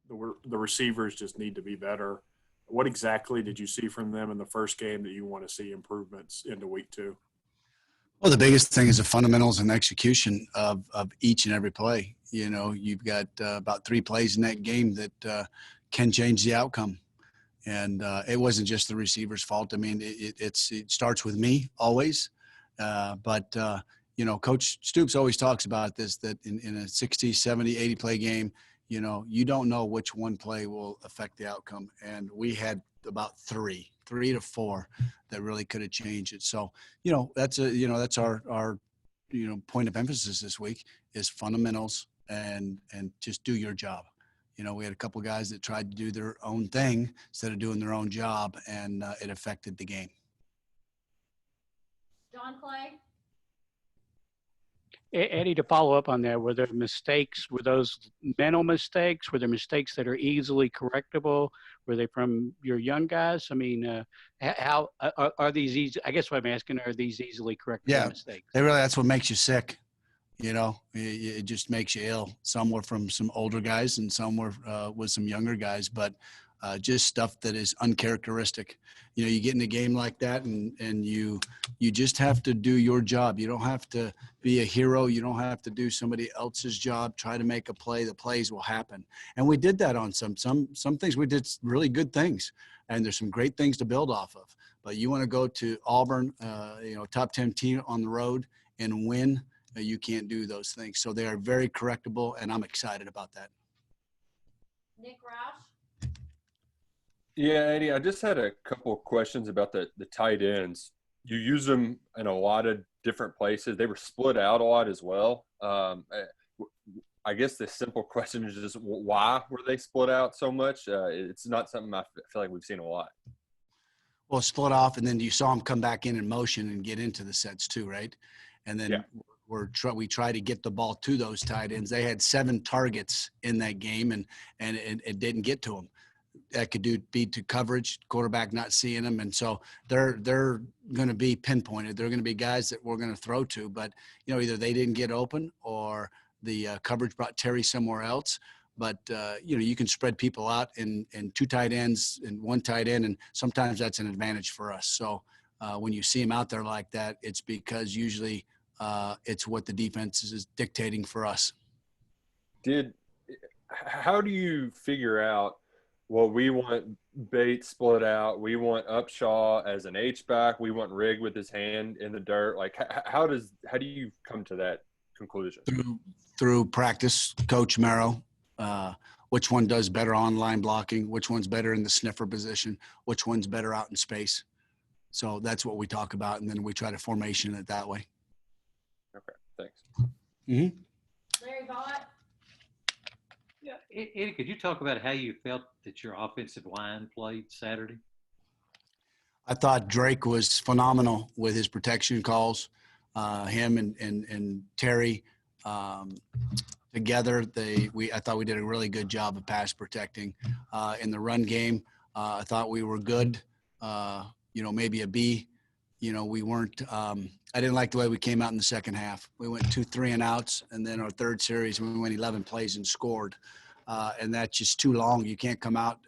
the receivers just need to be better. What exactly did you see from them in the first game that you want to see improvements into week 2? Well, the biggest thing is the fundamentals and execution of each and every play. You know, you've got about 3 plays in that game that can change the outcome. And it wasn't just the receiver's fault. I mean, it starts with me always. But you know, Coach Stoops always talks about this, that in a 60, 70, 80 play game, you know, you don't know which one play will affect the outcome. And we had about 3 to 4 that really could have changed it. So, you know, that's our point of emphasis this week is fundamentals and just do your job. You know, we had a couple of guys that tried to do their own thing instead of doing their own job, and it affected the game. John Clay? Eddie, to follow up on that, were there mistakes? Were those mental mistakes? Were there mistakes that are easily correctable? Were they from your young guys? I mean, how are these easy? I guess what I'm asking, are these easily correctable mistakes? That's what makes you sick. You know, it just makes you ill. Some were from some older guys and some were with some younger guys, but just stuff that is uncharacteristic. You know, you get in a game like that and you just have to do your job. You don't have to be a hero. You don't have to do somebody else's job. Try to make a play. The plays will happen. And we did that on some things. We did really good things, and there's some great things to build off of. But you want to go to Auburn, top 10 team on the road and win. You can't do those things. So they are very correctable, and I'm excited about that. Nick Roush? Yeah, Eddie, I just had a couple of questions about the tight ends. You use them in a lot of different places. They were split out a lot as well. I guess the simple question is just why were they split out so much? It's not something I feel like we've seen a lot. Well, split off, and then you saw them come back in motion and get into the sets too, right? And then we try to get the ball to those tight ends. They had 7 targets in that game, and it didn't get to them. That could be to coverage, quarterback not seeing them, and so they're going to be pinpointed. They're going to be guys that we're going to throw to, but you know, either they didn't get open or the coverage brought Terry somewhere else. But you know, you can spread people out in 2 tight ends and 1 tight end, and sometimes that's an advantage for us. So when you see them out there like that, it's because usually it's what the defense is dictating for us. How do you figure out, well, we want Bates split out, we want Upshaw as an H-back, we want Rigg with his hand in the dirt? Like, how do you come to that conclusion? Through practice, Coach Merrow, which one does better on line blocking, which one's better in the sniffer position, which one's better out in space. So that's what we talk about, and then we try to formation it that way. Okay, thanks. Mm-hmm. Larry Vaught? Yeah, Eddie, could you talk about how you felt that your offensive line played Saturday? I thought Drake was phenomenal with his protection calls. Him and Terry together, I thought we did a really good job of pass protecting. In the run game, I thought we were good. Maybe a B. You know, we weren't. I didn't like the way we came out in the second half. We went 2 3 and outs, and then our third series we went 11 plays and scored, and that's just too long. You can't come out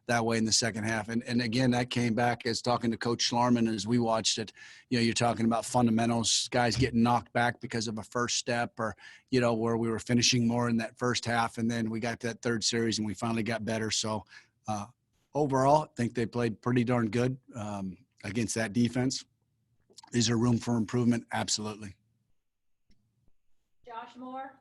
that way in the second half. And again, that came back as talking to Coach Schlarman as we watched it. You know, you're talking about fundamentals, guys getting knocked back because of a first step, or you know, where we were finishing more in that first half, and then we got to that third series and we finally got better. So overall, I think they played pretty darn good against that defense. Is there room for improvement? Absolutely. Josh Moore?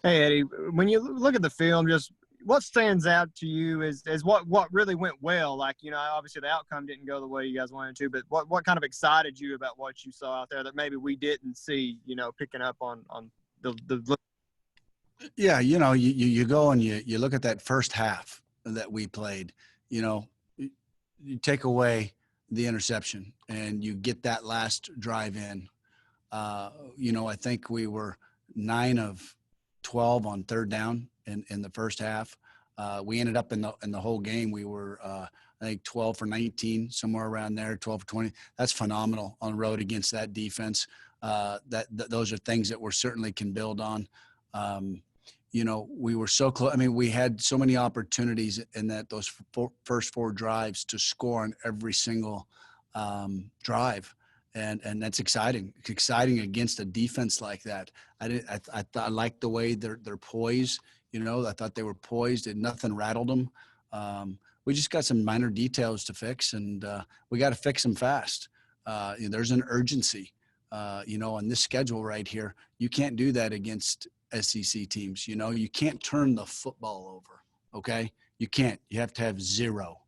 Hey, Eddie, when you look at the film, just what stands out to you is what really went well? Like, you know, obviously the outcome didn't go the way you guys wanted to, but what kind of excited you about what you saw out there that maybe we didn't see, you know, picking up on the Yeah, you know, you go and you look at that first half that we played, you know, you take away the interception and you get that last drive in. You know, I think we were 9 of 12 on third down in the first half. We ended up in the whole game. We were, I think 12 for 19, somewhere around there, 12 for 20. That's phenomenal on the road against that defense. Those are things that we certainly can build on. you know, we were so close. I mean, we had so many opportunities in those first 4 drives to score on every single drive. And that's exciting. It's exciting against a defense like that. I liked the way they're poised. You know, I thought they were poised and nothing rattled them. We just got some minor details to fix, and we got to fix them fast. You know, there's an urgency. You know, on this schedule right here, you can't do that against SEC teams. You know, you can't turn the football over. Okay, you can't. You have to have 0.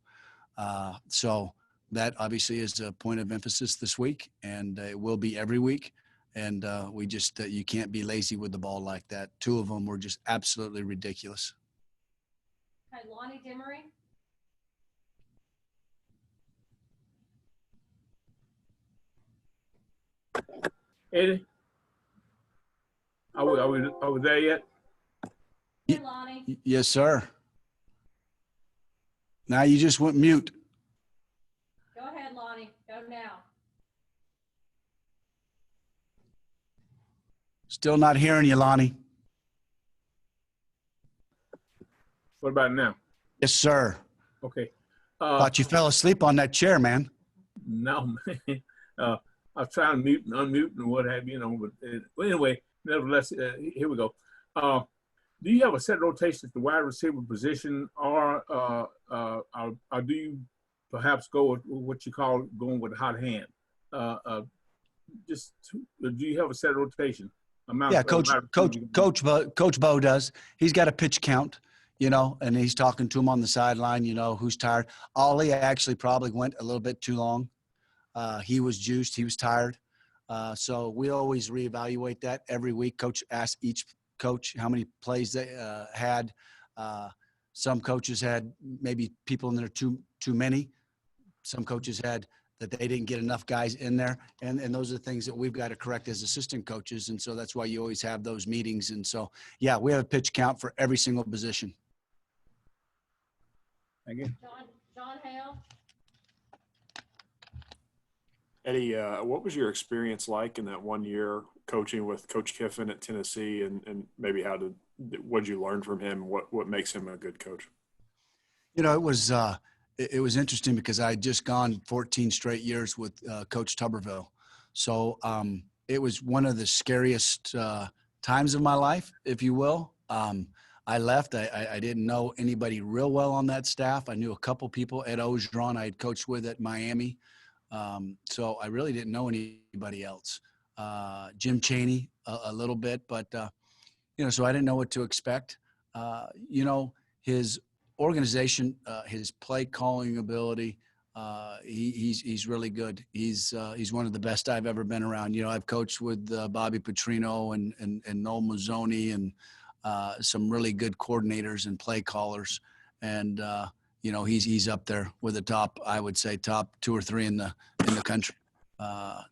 So that obviously is a point of emphasis this week, and it will be every week. And we just you can't be lazy with the ball like that. 2 of them were just absolutely ridiculous. Okay, Lonnie Demery. Eddie, are we there yet? Hey, Lonnie. Yes, sir. Now you just went mute. Go ahead, Lonnie. Go now. Still not hearing you, Lonnie. What about now? Yes, sir. Okay. Thought you fell asleep on that chair, man. No, man. I was trying to mute and unmute and what have you, but anyway, nevertheless, here we go. Do you have a set rotation at the wide receiver position, or do you perhaps go with what you call going with a hot hand? Do you have a set rotation? Yeah, Coach Bo does. He's got a pitch count, you know, and he's talking to him on the sideline, you know, who's tired. Ollie actually probably went a little bit too long. He was juiced. He was tired. So we always reevaluate that every week. Coach asks each coach how many plays they had. Some coaches had maybe people in there too many. Some coaches had that they didn't get enough guys in there. And those are the things that we've got to correct as assistant coaches. And so that's why you always have those meetings. And so, yeah, we have a pitch count for every single position. Thank you. John Hale. Eddie, what was your experience like in that 1 year coaching with Coach Kiffin at Tennessee, and maybe what did you learn from him? What makes him a good coach? You know, it was interesting because I had just gone 14 straight years with Coach Tuberville. So it was one of the scariest times of my life, if you will. I left. I didn't know anybody real well on that staff. I knew a couple people. Ed Ogeron I had coached with at Miami. So I really didn't know anybody else. Jim Chaney a little bit, but, you know, so I didn't know what to expect. You know, his organization, his play calling ability, he's really good. He's one of the best I've ever been around. You know, I've coached with Bobby Petrino and Noel Mazzoni and some really good coordinators and play callers. And, you know, he's up there with the top, I would say top 2 or 3 in the country.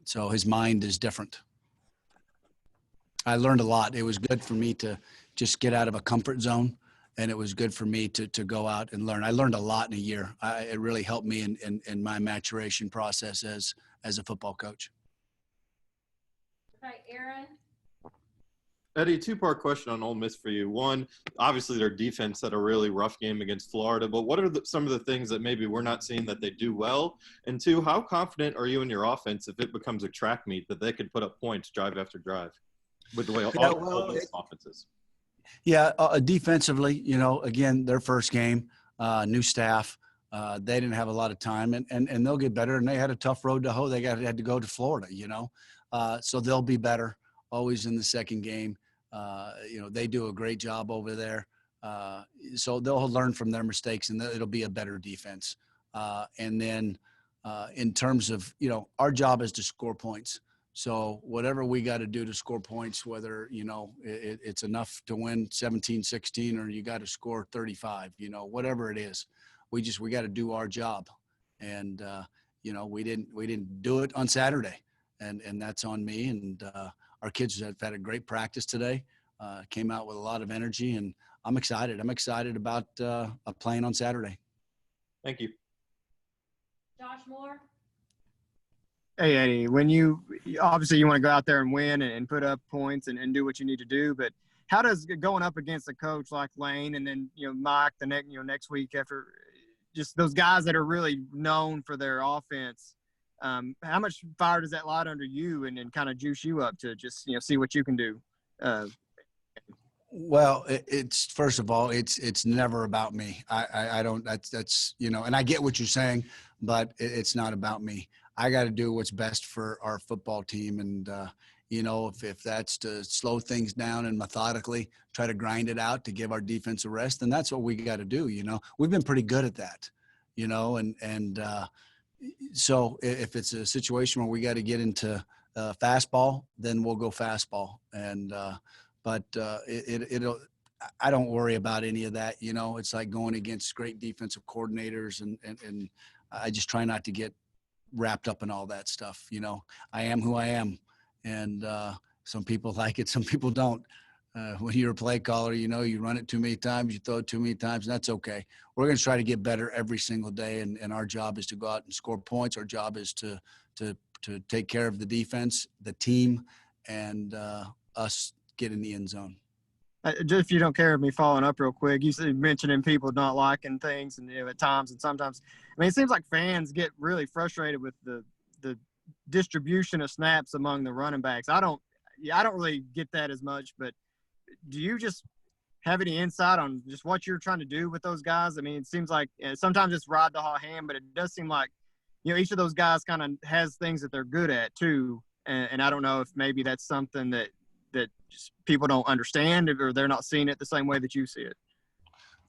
So his mind is different. I learned a lot. It was good for me to just get out of a comfort zone, and it was good for me to go out and learn. I learned a lot in a year. It really helped me in my maturation process as a football coach. Okay, Aaron. Eddie, 2-part question on Ole Miss for you. One, obviously their defense had a really rough game against Florida, but what are some of the things that maybe we're not seeing that they do well? And 2, how confident are you in your offense if it becomes a track meet that they could put up points drive after drive with the way all these offenses? Yeah, defensively, you know, again, their first game, new staff. They didn't have a lot of time, and they'll get better. And they had a tough road to hoe. They had to go to Florida, you know, so they'll be better always in the second game. You know, they do a great job over there. So they'll learn from their mistakes, and it'll be a better defense. And then in terms of, you know, our job is to score points. So whatever we got to do to score points, whether, you know, it's enough to win 17-16 or you got to score 35, you know, whatever it is, we got to do our job. And, you know, we didn't do it on Saturday, and that's on me. And our kids have had a great practice today, came out with a lot of energy, and I'm excited. I'm excited about playing on Saturday. Thank you. Josh Moore. Hey, Eddie, when you obviously you want to go out there and win and put up points and do what you need to do, but how does going up against a coach like Lane and then, Mike next week after, just those guys that are really known for their offense, how much fire does that light under you and kind of juice you up to just, see what you can do? Well, it's first of all, it's never about me. I don't, that's, and I get what you're saying, but it's not about me. I got to do what's best for our football team. And, if that's to slow things down and methodically try to grind it out to give our defense a rest, then that's what we got to do. We've been pretty good at that, so if it's a situation where we got to get into fastball, then we'll go fastball. And, but it'll, I don't worry about any of that. It's like going against great defensive coordinators, and I just try not to get wrapped up in all that stuff. I am who I am, and some people like it, some people don't. When you're a play caller, you run it too many times, you throw it too many times, and that's okay. We're going to try to get better every single day, and our job is to go out and score points. Our job is to take care of the defense, the team, and us get in the end zone. Just if you don't care of me following up real quick, you said mentioning people not liking things, and at times and sometimes, it seems like fans get really frustrated with the distribution of snaps among the running backs. I don't really get that as much, but do you just have any insight on just what you're trying to do with those guys? It seems like sometimes it's ride the hot hand, but it does seem like, each of those guys kind of has things that they're good at too. And I don't know if maybe that's something that just people don't understand, or they're not seeing it the same way that you see it.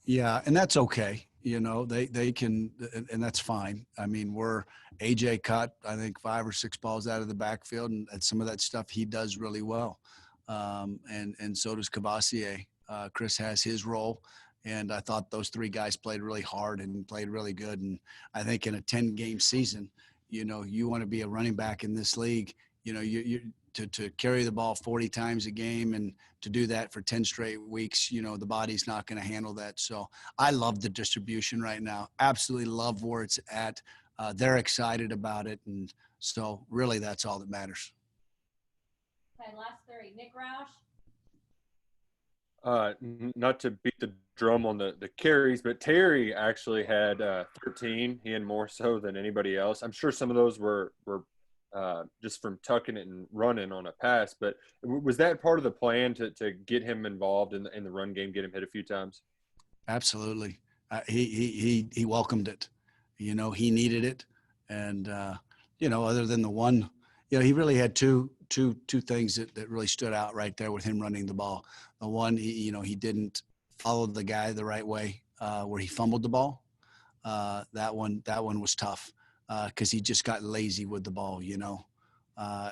Yeah. And that's okay. They can, and that's fine. We're AJ caught, I think 5 or 6 balls out of the backfield, and some of that stuff he does really well. And so does Cavassier. Chris has his role, and I thought those 3 guys played really hard and played really good. And I think in a 10-game season, you want to be a running back in this league, to carry the ball 40 times a game and to do that for 10 straight weeks, the body's not going to handle that. So I love the distribution right now. Absolutely love where it's at. They're excited about it. And so really that's all that matters. Okay, last 3. Nick Roush. Not to beat the drum on the carries, but Terry actually had 13. He had more so than anybody else. I'm sure some of those were just from tucking it and running on a pass. But was that part of the plan to get him involved in the run game, get him hit a few times? Absolutely. He welcomed it. He needed it. And, other than the one, he really had two things that really stood out right there with him running the ball. The one, he didn't follow the guy the right way where he fumbled the ball. That one was tough. Because he just got lazy with the ball,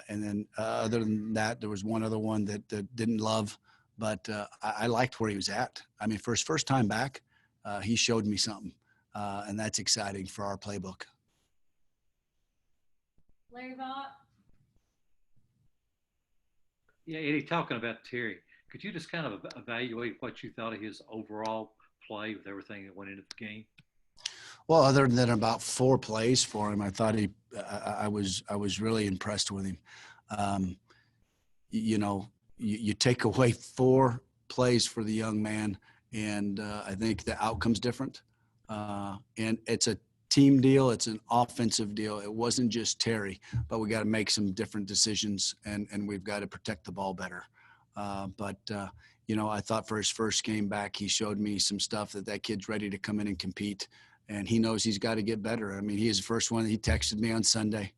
and then other than that, there was one other one that didn't love, but I liked where he was at. For his first time back, he showed me something, and that's exciting for our playbook. Larry Vaught. Yeah, Eddie, talking about Terry, could you just kind of evaluate what you thought of his overall play with everything that went into the game? Well, other than about 4 plays for him, I thought I was really impressed with him. You take away 4 plays for the young man, and I think the outcome's different. And it's a team deal. It's an offensive deal. It wasn't just Terry, but we got to make some different decisions, and we've got to protect the ball better. I thought for his first game back, he showed me some stuff that kid's ready to come in and compete. And he knows he's got to get better. He is the first one. He texted me on Sunday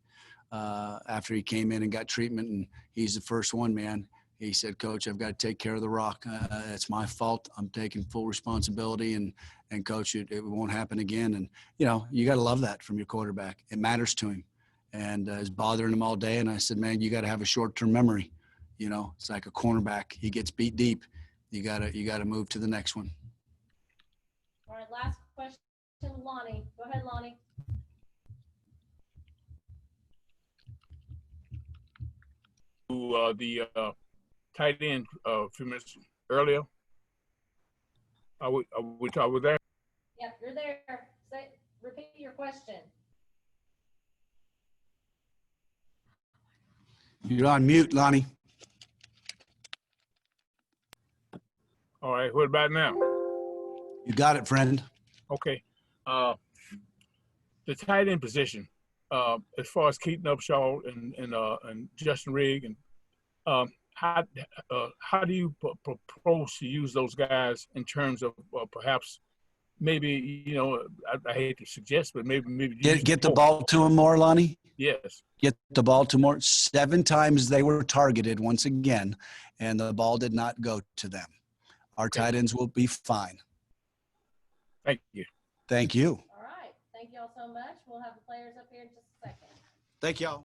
after he came in and got treatment, and he's the first one, man. He said, "Coach, I've got to take care of the rock. It's my fault. I'm taking full responsibility, and Coach, it won't happen again." And, you got to love that from your quarterback. It matters to him. And it's bothering him all day. And I said, man, you got to have a short-term memory. It's like a cornerback. He gets beat deep. You got to move to the next one. All right, last question. Lonnie. Go ahead, Lonnie. The tight end a few minutes earlier. Are we there? Yep, you're there. Repeat your question. You're on mute, Lonnie. All right. What about now? You got it, friend. Okay. The tight end position, as far as Keaton Upshaw and Justin Rigg, and how do you propose to use those guys in terms of perhaps maybe, you know, I hate to suggest, but maybe Get the ball to him more, Lonnie. Yes. Get the ball to more. 7 times they were targeted once again, and the ball did not go to them. Our tight ends will be fine. Thank you. Thank you. All right. Thank you all so much. We'll have the players up here in just a second. Thank y'all.